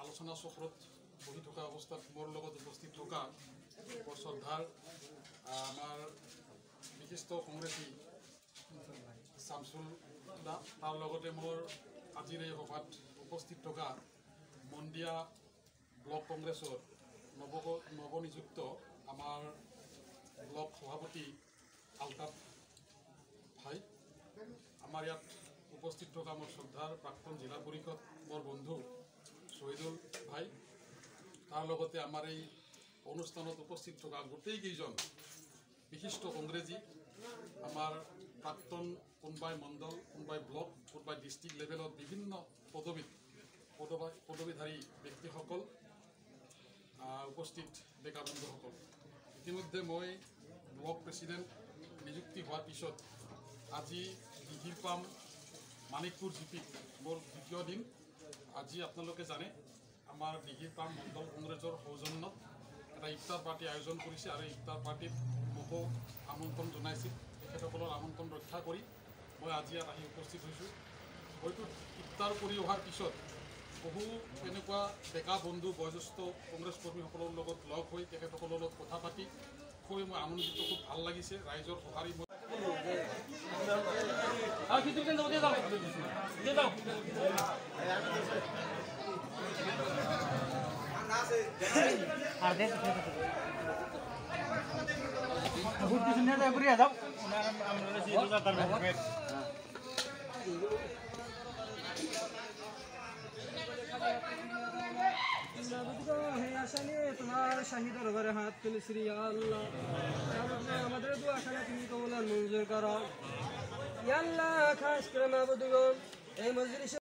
আলোচনা চক্ৰত বহি থকা অৱস্থাত মোৰ লগত উপস্থিত থকা শ্ৰদ্ধাৰ আমাৰ বিশিষ্ট কংগ্ৰেছী শামছুল দা, তাৰ লগতে মোৰ আজিৰ এই সভাত উপস্থিত থকা মন্দিয়া ব্লক কংগ্ৰেছৰ নৱনিযুক্ত আমাৰ ব্লক সভাপতি আলতাফ ভাই, আমাৰ ইয়াত উপস্থিত থকা মোৰ শ্ৰদ্ধাৰ প্ৰাক্তন জিলা পৰিষদ মোৰ বন্ধু শহীদুল ভাই, তাৰ লগতে আমাৰ এই অনুষ্ঠানত উপস্থিত থকা গোটেইকেইজন বিশিষ্ট কংগ্ৰেছী, আমাৰ প্ৰাক্তন কোনোবাই মণ্ডল, কোনোবাই ব্লক, কোনোবাই ডিষ্ট্ৰিক্ট লেভেলত বিভিন্ন পদবীধাৰী ব্যক্তিসকল, উপস্থিত ডেকা বন্ধুসকল, ইতিমধ্যে মই ব্লক প্ৰেচিডেণ্ট নিযুক্তি হোৱাৰ পিছত আজি দিহিৰপাম মানিকপুৰ জিপিত মোৰ দ্বিতীয় দিন। আজি আপোনালোকে জানে আমাৰ দিহিৰপাম মণ্ডল কংগ্ৰেছৰ সৌজন্যত এটা ইফতাৰ পাৰ্টি আয়োজন কৰিছে আৰু ইফতাৰ পাৰ্টিত মোকো আমন্ত্ৰণ জনাইছিল। তেখেতসকলৰ আমন্ত্ৰণ ৰক্ষা কৰি মই আজি ইয়াত আহি উপস্থিত হৈছোঁ। হয়তো ইফতাৰ কৰি অহাৰ পিছত বহু তেনেকুৱা ডেকা বন্ধু বয়োজ্যেষ্ঠ কংগ্ৰেছ কৰ্মীসকলৰ লগত লগ হৈ তেখেতসকলৰ লগত কথা পাতি খুবেই মই আনন্দিত, খুব ভাল লাগিছে। ৰাইজৰ সঁহাৰি মই তোমার শাহিদের ঘরে হাত তুলেছি আল্লাহ, আমাদের দোয়া খানা তুমি কবুল মঞ্জুর করো আল্লাহ। খাস করে মাহবুবগণ এই মজলিসে